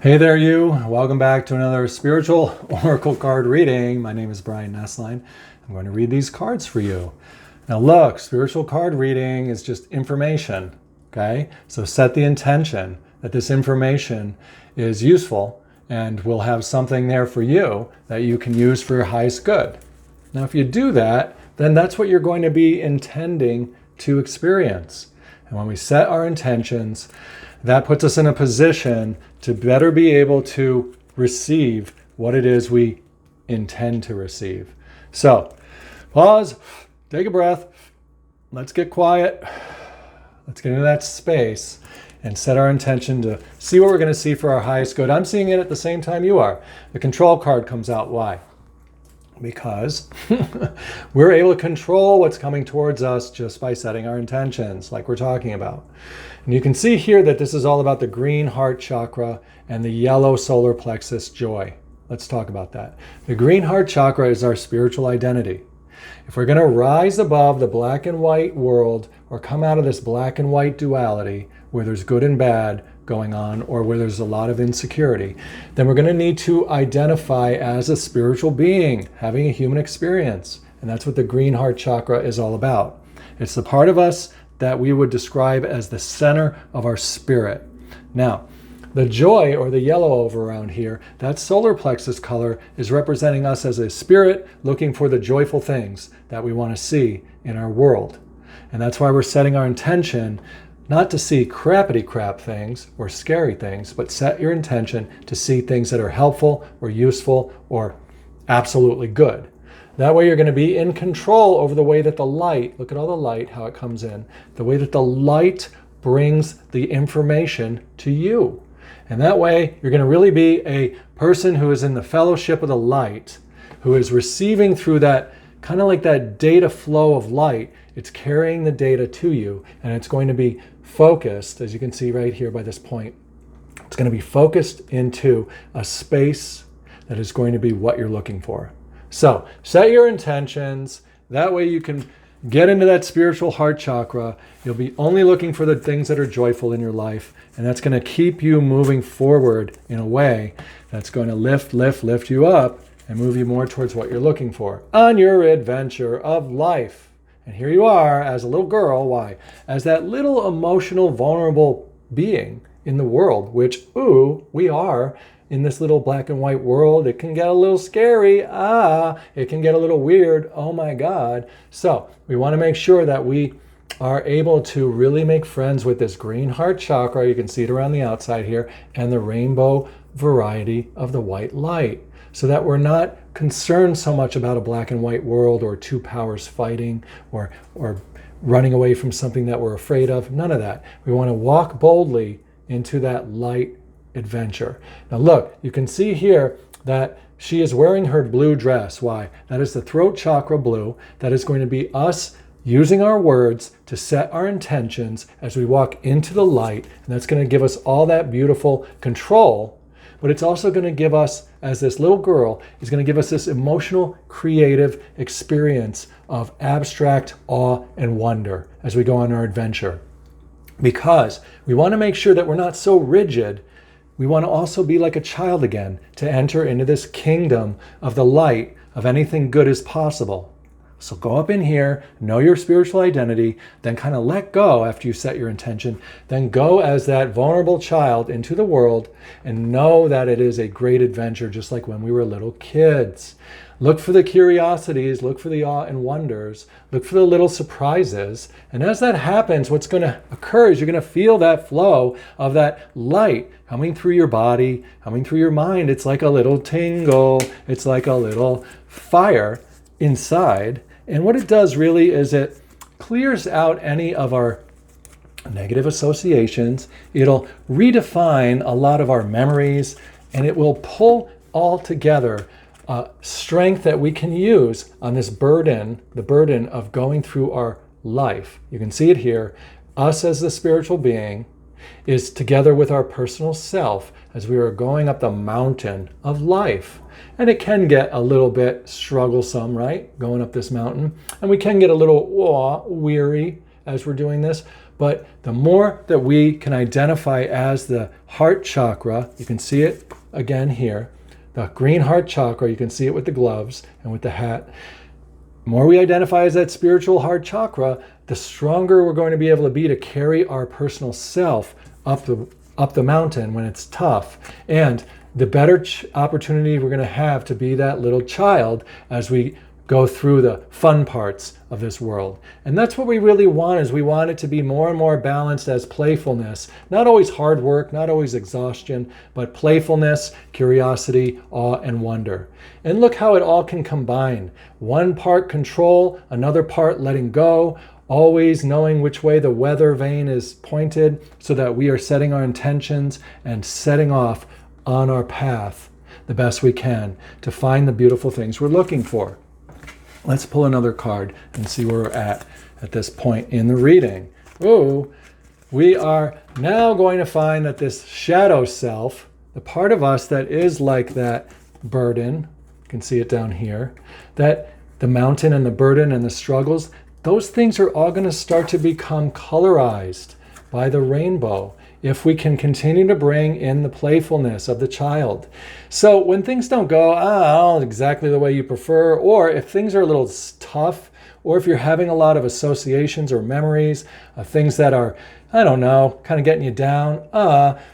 Hey there, you. Welcome back to another spiritual oracle card reading. My name is Brian Nesline. I'm going to read these cards for you. Now look, spiritual card reading is just information, okay? So set the intention that this information is useful and will have something there for you that you can use for your highest good. Now if you do that, then that's what you're going to be intending to experience. And when we set our intentions, that puts us in a position to better be able to receive what it is we intend to receive. So, pause, take a breath, let's get quiet, let's get into that space and set our intention to see what we're going to see for our highest good. I'm seeing it at the same time you are. The control card comes out. Why? Because we're able to control what's coming towards us just by setting our intentions, like we're talking about. And you can see here that this is all about the green heart chakra and the yellow solar plexus joy. Let's talk about that. The green heart chakra is our spiritual identity. If we're going to rise above the black and white world or come out of this black and white duality where there's good and bad going on or where there's a lot of insecurity, then we're going to need to identify as a spiritual being having a human experience. And that's what the green heart chakra is all about. It's the part of us that we would describe as the center of our spirit. Now, the joy, or the yellow over around here, that solar plexus color is representing us as a spirit looking for the joyful things that we want to see in our world. And that's why we're setting our intention not to see crappity crap things or scary things, but set your intention to see things that are helpful or useful or absolutely good. That way you're going to be in control over the way that the light, look at all the light, how it comes in, the way that the light brings the information to you. And that way you're going to really be a person who is in the fellowship of the light, who is receiving through that, kind of like that data flow of light. It's carrying the data to you, and it's going to be focused, as you can see right here by this point. It's going to be focused into a space that is going to be what you're looking for. So set your intentions. That way you can get into that spiritual heart chakra. You'll be only looking for the things that are joyful in your life. And that's going to keep you moving forward in a way that's going to lift you up and move you more towards what you're looking for on your adventure of life. And here you are as a little girl. Why? As that little emotional, vulnerable being in the world, which, we are. In this little black and white world, it can get a little scary. It can get a little weird. Oh my God. So we want to make sure that we are able to really make friends with this green heart chakra. You can see it around the outside here, and the rainbow variety of the white light, so that we're not concerned so much about a black and white world or two powers fighting or running away from something that we're afraid of. None of that. We want to walk boldly into that light adventure. Now look, you can see here that she is wearing her blue dress. Why? That is the throat chakra blue. That is going to be us using our words to set our intentions as we walk into the light. And that's going to give us all that beautiful control. But it's also going to give us, as this little girl, is going to give us this emotional, creative experience of abstract awe and wonder as we go on our adventure. Because we want to make sure that we're not so rigid. We want to also be like a child again, to enter into this kingdom of the light of anything good is possible. So go up in here, know your spiritual identity, then kind of let go after you set your intention. Then go as that vulnerable child into the world and know that it is a great adventure, just like when we were little kids. Look for the curiosities, look for the awe and wonders, look for the little surprises. And as that happens, what's going to occur is you're going to feel that flow of that light coming through your body, coming through your mind. It's like a little tingle. It's like a little fire inside. And what it does really is it clears out any of our negative associations. It'll redefine a lot of our memories, and it will pull all together strength that we can use on this burden, the burden of going through our life. You can see it here. Us as the spiritual being is together with our personal self as we are going up the mountain of life. And it can get a little bit strugglesome, right? Going up this mountain. And we can get a little weary as we're doing this. But the more that we can identify as the heart chakra, you can see it again here, the green heart chakra, you can see it with the gloves and with the hat. The more we identify as that spiritual heart chakra, the stronger we're going to be able to be to carry our personal self up the mountain when it's tough. And the better opportunity we're going to have to be that little child as we go through the fun parts of this world. And that's what we really want, is we want it to be more and more balanced as playfulness. Not always hard work, not always exhaustion, but playfulness, curiosity, awe, and wonder. And look how it all can combine. One part control, another part letting go, always knowing which way the weather vane is pointed so that we are setting our intentions and setting off on our path the best we can to find the beautiful things we're looking for. Let's pull another card and see where we're at this point in the reading. Oh, we are now going to find that this shadow self, the part of us that is like that burden, you can see it down here, that the mountain and the burden and the struggles, those things are all going to start to become colorized by the rainbow if we can continue to bring in the playfulness of the child. So when things don't go exactly the way you prefer, or if things are a little tough, or if you're having a lot of associations or memories of things that are, I don't know, kind of getting you down,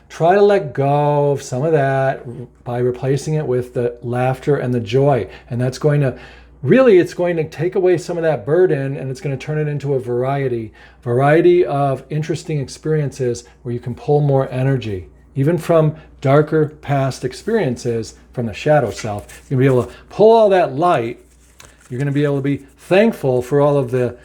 try to let go of some of that by replacing it with the laughter and the joy. And that's going to really, it's going to take away some of that burden, and it's going to turn it into a variety of interesting experiences where you can pull more energy, even from darker past experiences from the shadow self. You'll be able to pull all that light. You're going to be able to be thankful for all of the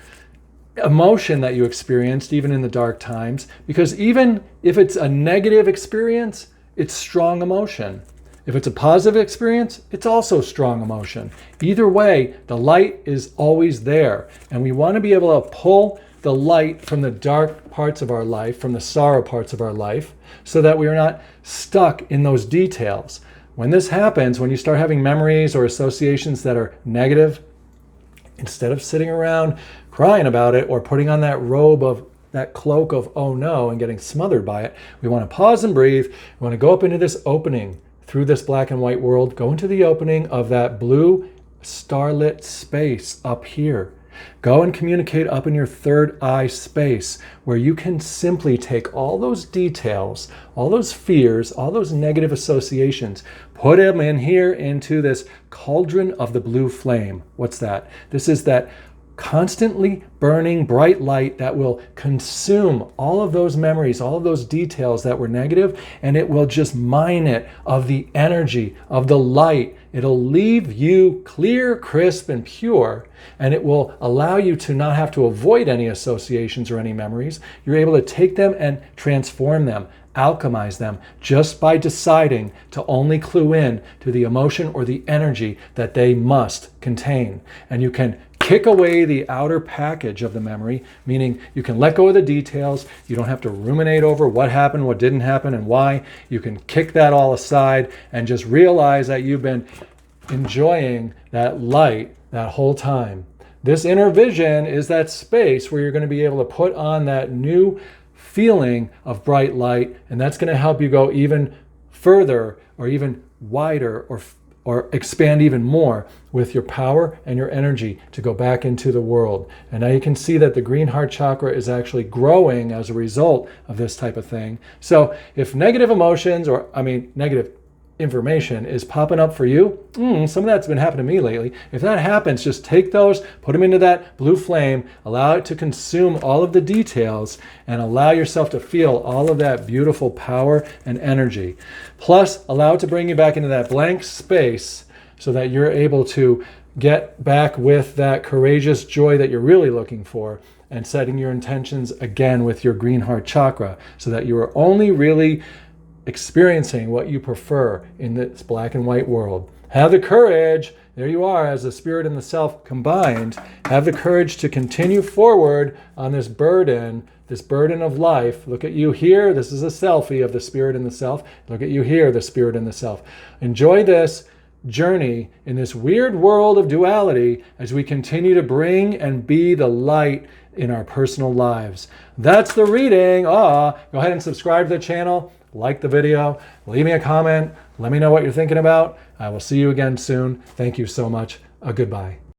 emotion that you experienced, even in the dark times, because even if it's a negative experience, it's strong emotion. If it's a positive experience, it's also strong emotion. Either way, the light is always there. And we want to be able to pull the light from the dark parts of our life, from the sorrow parts of our life, so that we are not stuck in those details. When this happens, when you start having memories or associations that are negative, instead of sitting around crying about it or putting on that robe of that cloak of oh no and getting smothered by it, we want to pause and breathe. We want to go up into this opening through this black and white world, go into the opening of that blue starlit space up here. Go and communicate up in your third eye space, where you can simply take all those details, all those fears, all those negative associations, put them in here into this cauldron of the blue flame. What's that? This is that constantly burning bright light that will consume all of those memories, all of those details that were negative, and it will just mine it of the energy, of the light. It'll leave you clear, crisp, and pure, and it will allow you to not have to avoid any associations or any memories. You're able to take them and transform them, alchemize them, just by deciding to only clue in to the emotion or the energy that they must contain. And you can kick away the outer package of the memory, meaning you can let go of the details. You don't have to ruminate over what happened, what didn't happen, and why. You can kick that all aside and just realize that you've been enjoying that light that whole time. This inner vision is that space where you're going to be able to put on that new feeling of bright light, and that's going to help you go even further or even wider or expand even more with your power and your energy to go back into the world. And now you can see that the green heart chakra is actually growing as a result of this type of thing. So if negative emotions, negative information is popping up for you, some of that's been happening to me lately. If that happens, just take those, put them into that blue flame, allow it to consume all of the details, and allow yourself to feel all of that beautiful power and energy. Plus, allow it to bring you back into that blank space so that you're able to get back with that courageous joy that you're really looking for, and setting your intentions again with your green heart chakra so that you are only really experiencing what you prefer in this black and white world. Have the courage, there you are, as the spirit and the self combined, have the courage to continue forward on this burden of life. Look at you here, this is a selfie of the spirit and the self. Look at you here, the spirit and the self. Enjoy this, journey in this weird world of duality as we continue to bring and be the light in our personal lives. That's the reading. Go ahead and subscribe to the channel, like the video, leave me a comment, let me know what you're thinking about. I will see you again soon. Thank you so much. Goodbye.